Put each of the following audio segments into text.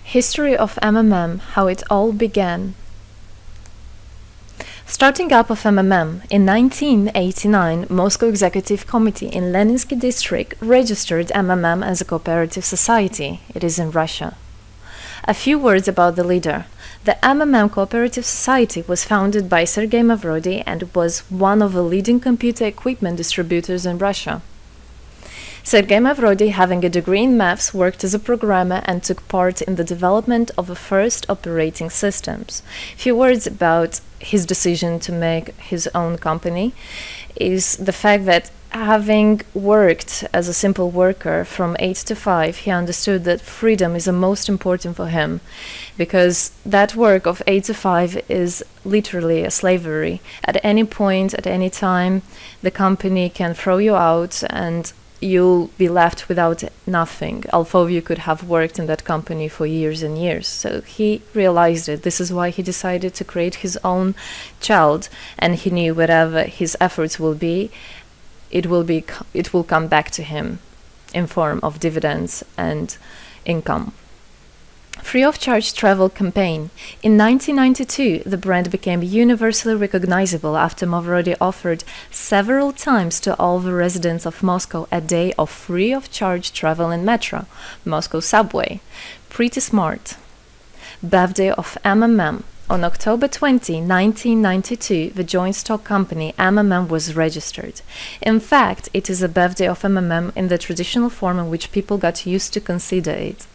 History of MMM, how it all began. Starting up of MMM, in 1989, Moscow Executive Committee in Leninsky district registered MMM as a cooperative society. It is in Russia. A few words about the leader. The MMM Cooperative Society was founded by Sergei Mavrodi and was one of the leading computer equipment distributors in Russia. Sergei Mavrodi, having a degree in maths, worked as a programmer and took part in the development of the first operating systems. Few words about his decision to make his own company is the fact that having worked as a simple worker from 8 to 5, he understood that freedom is the most important for him, because that work of 8 to 5 is literally a slavery. At any point, at any time, the company can throw you out and you'll be left without nothing, although you could have worked in that company for years and years. So he realized it. This is why he decided to create his own child, and he knew whatever his efforts will be, it will come back to him in form of dividends and income. Free of charge travel campaign. In 1992, the brand became universally recognizable after Mavrodi offered several times to all the residents of Moscow a day of free of charge travel in metro, Moscow subway. Pretty smart. Birthday of MMM. On October 20, 1992, the joint stock company MMM was registered. In fact, it is a birthday of MMM in the traditional form in which people got used to consider it.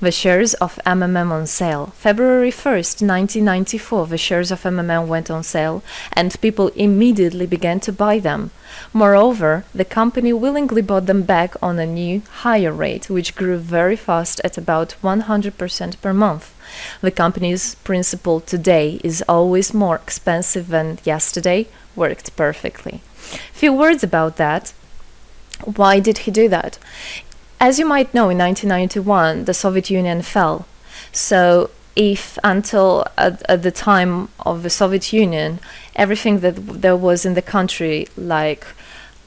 The shares of MMM on sale. February 1st, 1994, the shares of MMM went on sale, and people immediately began to buy them. Moreover, the company willingly bought them back on a new, higher rate, which grew very fast at about 100% per month. The company's principle today is always more expensive than yesterday worked perfectly. Few words about that. Why did he do that? As you might know, in 1991, the Soviet Union fell. So if until at the time of the Soviet Union, everything that there was in the country, like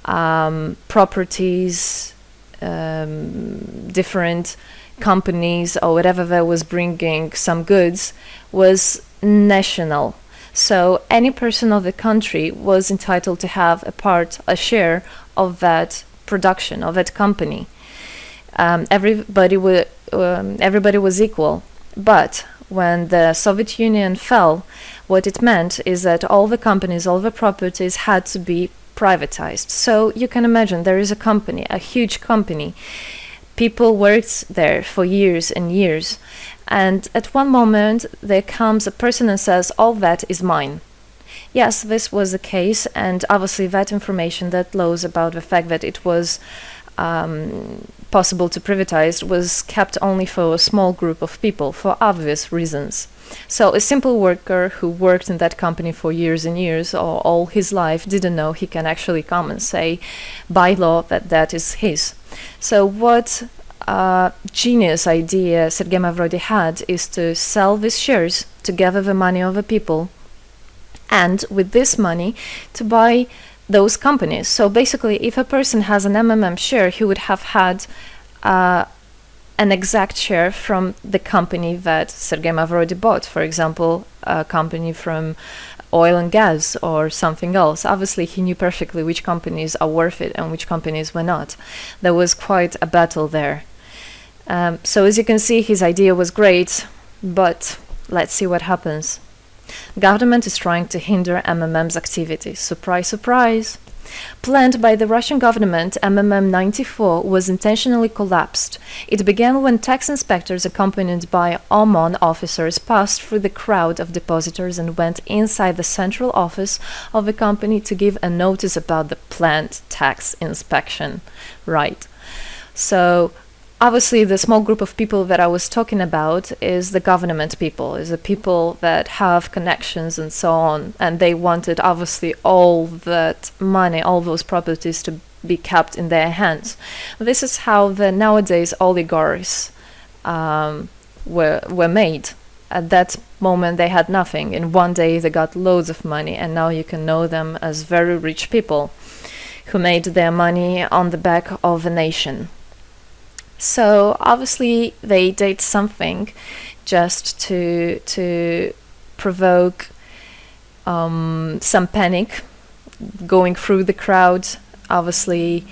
properties, different companies, or whatever that was bringing some goods, was national. So any person of the country was entitled to have a share of that production, of that company. Everybody was equal. But when the Soviet Union fell, what it meant is that all the companies, all the properties had to be privatized. So you can imagine there is a company, a huge company. People worked there for years and years. And at one moment, there comes a person and says, all that is mine. Yes, this was the case. And obviously that information that flows about the fact that it was possible to privatize was kept only for a small group of people for obvious reasons. So a simple worker who worked in that company for years and years or all his life didn't know he can actually come and say by law that that is his. So what genius idea Sergei Mavrodi had is to sell these shares to gather the money of the people, and with this money to buy those companies. So basically, if a person has an MMM share, he would have had an exact share from the company that Sergei Mavrodi bought. For example, a company from oil and gas or something else. Obviously, he knew perfectly which companies are worth it and which companies were not. There was quite a battle there. So as you can see, his idea was great, but let's see what happens. Government is trying to hinder MMM's activities. Surprise, surprise! Planned by the Russian government, MMM 94 was intentionally collapsed. It began when tax inspectors accompanied by OMON officers passed through the crowd of depositors and went inside the central office of the company to give a notice about the planned tax inspection. Right. So obviously, the small group of people that I was talking about is the government people, is the people that have connections and so on. And they wanted, obviously, all that money, all those properties to be kept in their hands. This is how the nowadays oligarchs were made. At that moment, they had nothing. In one day, they got loads of money. And now you can know them as very rich people who made their money on the back of a nation. So obviously they did something just to provoke some panic going through the crowd. Obviously,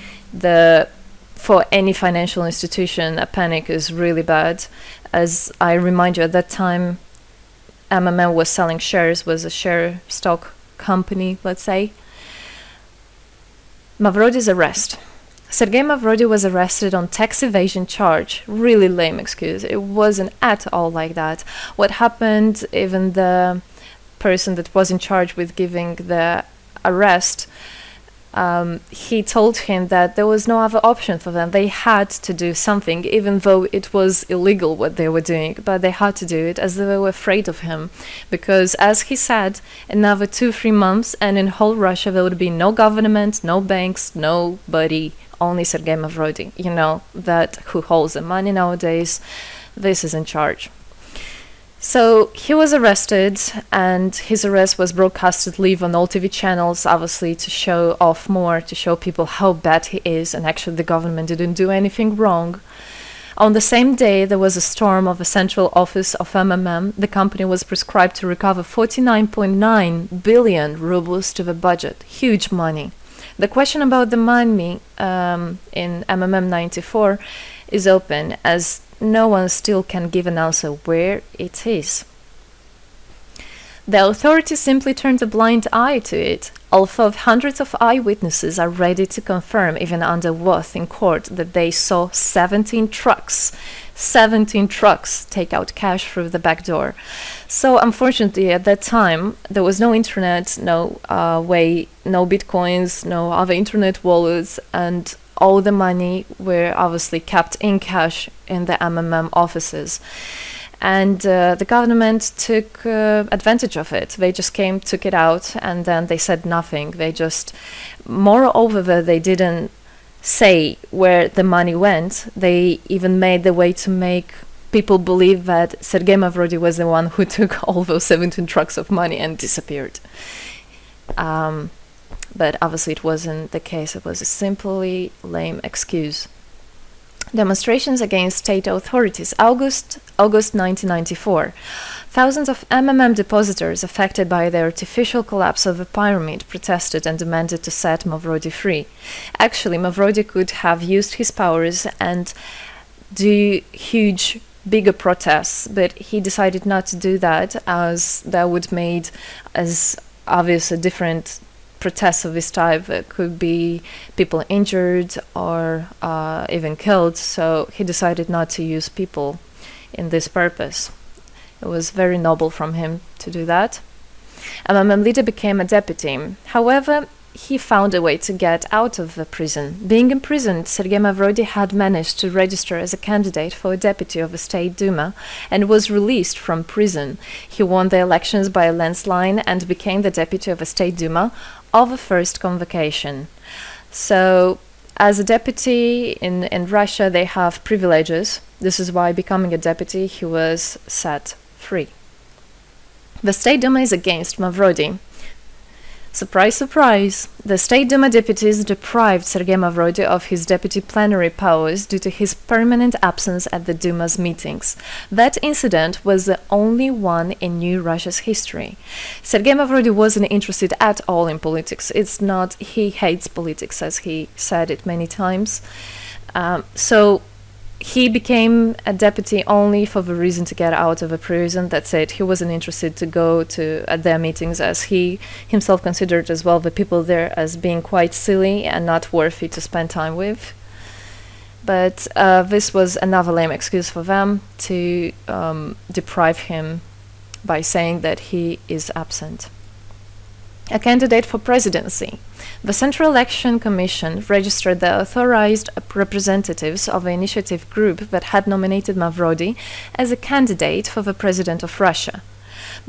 for any financial institution, a panic is really bad. As I remind you, at that time, MMM was selling shares, was a share stock company, let's say. Mavrody's arrest. Sergei Mavrody was arrested on tax evasion charge. Really lame excuse. It wasn't at all like that. What happened, even the person that was in charge with giving the arrest, he told him that there was no other option for them. They had to do something, even though it was illegal what they were doing, but they had to do it as they were afraid of him. Because, as he said, another 2-3 months and in whole Russia there would be no government, no banks, nobody, only Sergei Mavrody, that who holds the money nowadays. This is in charge. So he was arrested, and his arrest was broadcasted live on all TV channels, obviously to show off more, to show people how bad he is, and actually the government didn't do anything wrong. On the same day, there was a storm of the central office of MMM. The company was prescribed to recover 49.9 billion rubles to the budget. Huge money. The question about the money in MMM 94 is open, as no one still can give an answer where it is. The authorities simply turned a blind eye to it, although hundreds of eyewitnesses are ready to confirm, even under oath in court, that they saw 17 trucks take out cash through the back door. So unfortunately, at that time, there was no internet, no bitcoins, no other internet wallets, and all the money were obviously kept in cash in the MMM offices. And the government took advantage of it. They just came, took it out, and then they said nothing. Moreover, they didn't say where the money went. They even made the way to make people believe that Sergei Mavrody was the one who took all those 17 trucks of money and disappeared. But obviously it wasn't the case. It was a simply lame excuse. Demonstrations against state authorities. August 1994. Thousands of MMM depositors affected by the artificial collapse of the pyramid protested and demanded to set Mavrody free. Actually, Mavrody could have used his powers and do huge, bigger protests, but he decided not to do that, as that would made as obvious a different protests of this type. Could be people injured or even killed, so he decided not to use people in this purpose. It was very noble from him to do that. MMM leader became a deputy. However, he found a way to get out of the prison. Being imprisoned, Sergei Mavrody had managed to register as a candidate for a deputy of the State Duma and was released from prison. He won the elections by a landslide and became the deputy of the State Duma of the first convocation. So, as a deputy in Russia, they have privileges. This is why, becoming a deputy, he was set free. The State Duma is against Mavrody. Surprise, surprise! The State Duma deputies deprived Sergei Mavrody of his deputy plenary powers due to his permanent absence at the Duma's meetings. That incident was the only one in New Russia's history. Sergei Mavrody wasn't interested at all in politics. It's not he hates politics, as he said it many times. So he became a deputy only for the reason to get out of a prison. That's it. He wasn't interested to go to at their meetings, as he himself considered as well the people there as being quite silly and not worthy to spend time with. But this was another lame excuse for them to deprive him by saying that he is absent. A candidate for presidency. The Central Election Commission registered the authorized representatives of the initiative group that had nominated Mavrody as a candidate for the president of Russia,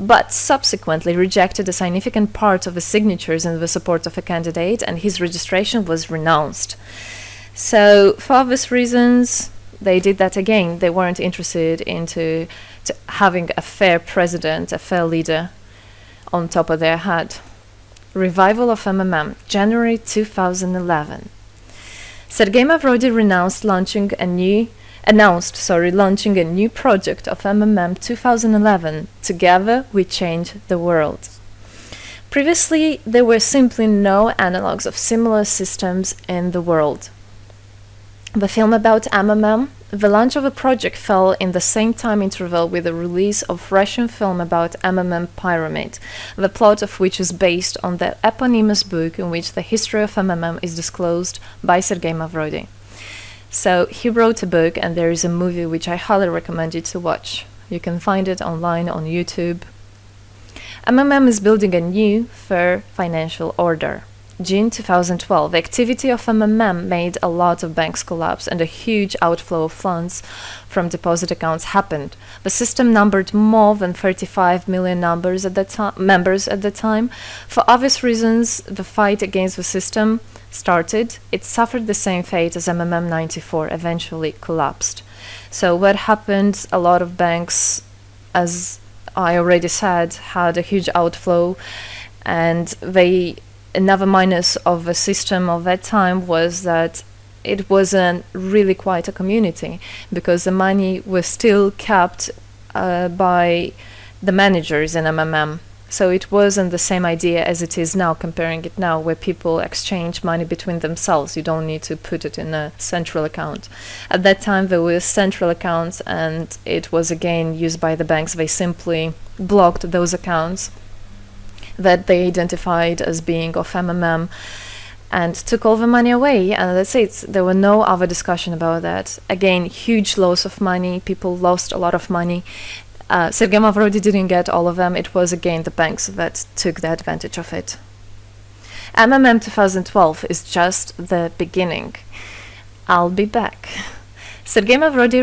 but subsequently rejected a significant part of the signatures in the support of a candidate, and his registration was renounced. So, for obvious reasons, they did that again. They weren't interested into having a fair president, a fair leader on top of their head. Revival of MMM, January 2011. Sergei Mavrody renounced launching a new launching a new project of MMM 2011. Together we change the world. Previously, there were simply no analogues of similar systems in the world. The film about MMM, the launch of a project fell in the same time interval with the release of Russian film about MMM Pyramid, the plot of which is based on the eponymous book in which the history of MMM is disclosed by Sergei Mavrodi. So he wrote a book, and there is a movie which I highly recommend you to watch. You can find it online on YouTube. MMM is building a new, fair financial order. June 2012, the activity of MMM made a lot of banks collapse and a huge outflow of funds from deposit accounts happened. The system numbered more than 35 million members at the time. For obvious reasons, the fight against the system started. It suffered the same fate as MMM 94, eventually collapsed. So what happened? A lot of banks, as I already said, had a huge outflow, and another minus of the system of that time was that it wasn't really quite a community, because the money was still kept by the managers in MMM. So it wasn't the same idea as it is now, comparing it now, where people exchange money between themselves. You don't need to put it in a central account. At that time, there were central accounts, and it was again used by the banks. They simply blocked those accounts that they identified as being of MMM and took all the money away, and that's it. There were no other discussion about that. Again, huge loss of money. People lost a lot of money. Sergei Mavrodi didn't get all of them. It was again the banks that took the advantage of it. MMM 2012 is just the beginning. I'll be back. Sergei Mavrodi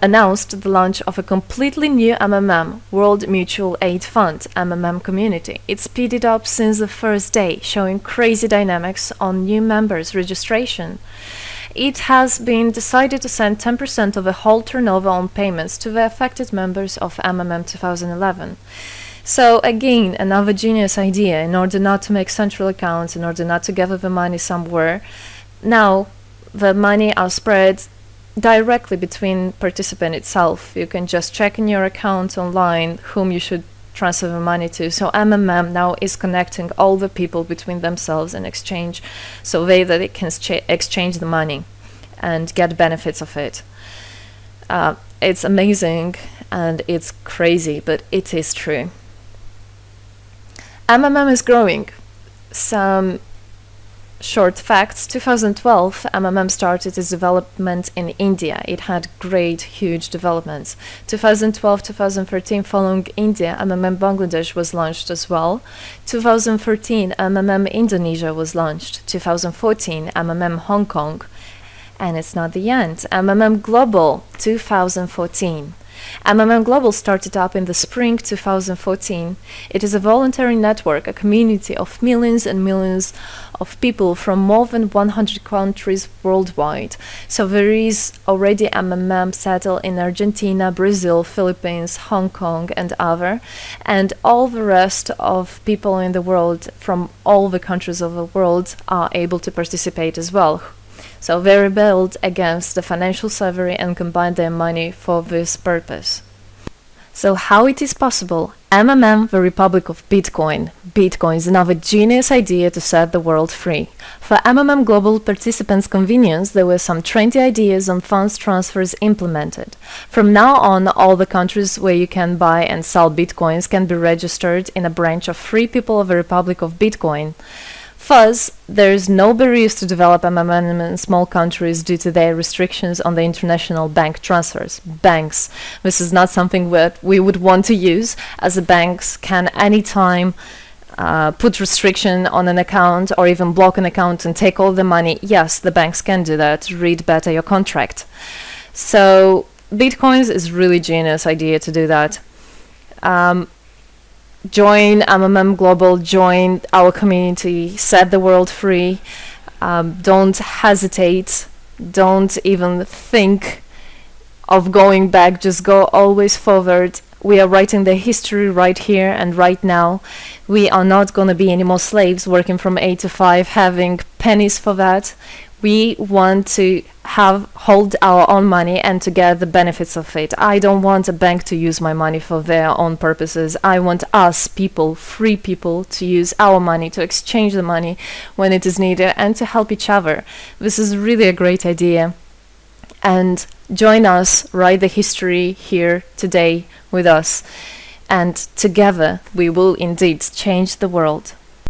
announced the launch of a completely new MMM, World Mutual Aid Fund, MMM community. It speeded up since the first day, showing crazy dynamics on new members' registration. It has been decided to send 10% of the whole turnover on payments to the affected members of MMM 2011. So again, another genius idea. In order not to make central accounts, in order not to gather the money somewhere, now the money are spread directly between participant itself. You can just check in your account online whom you should transfer the money to. So MMM now is connecting all the people between themselves and exchange, so that they can exchange the money and get benefits of it. It's amazing and it's crazy, but it is true. MMM is growing. Some short facts. 2012, MMM started its development in India. It had great, huge developments. 2012-2013, following India, MMM Bangladesh was launched as well. 2013, MMM Indonesia was launched. 2014, MMM Hong Kong. And it's not the end. MMM Global, 2014. MMM Global started up in the spring 2014. It is a voluntary network, a community of millions and millions of people from more than 100 countries worldwide. So there is already MMM settled in Argentina, Brazil, Philippines, Hong Kong, and other, and all the rest of people in the world from all the countries of the world are able to participate as well. So they rebelled against the financial slavery and combined their money for this purpose. So how it is possible? MMM, the Republic of Bitcoin. Bitcoin is another genius idea to set the world free. For MMM Global participants' convenience, there were some trendy ideas on funds transfers implemented. From now on, all the countries where you can buy and sell Bitcoins can be registered in a branch of Free People of the Republic of Bitcoin. Thus, there is no barriers to develop MMM in small countries due to their restrictions on the international bank transfers. Banks. This is not something that we would want to use, as the banks can anytime put restriction on an account or even block an account and take all the money. Yes, the banks can do that. Read better your contract. So, Bitcoins is really genius idea to do that. Join MMM Global, join our community, set the world free. Don't hesitate, don't even think of going back, just go always forward. We are writing the history right here and right now. We are not going to be any more slaves working from 8 to 5, having pennies for that. We want to hold our own money and to get the benefits of it. I don't want a bank to use my money for their own purposes. I want us people, free people, to use our money, to exchange the money when it is needed, and to help each other. This is really a great idea. And join us, write the history here today with us. And together we will indeed change the world.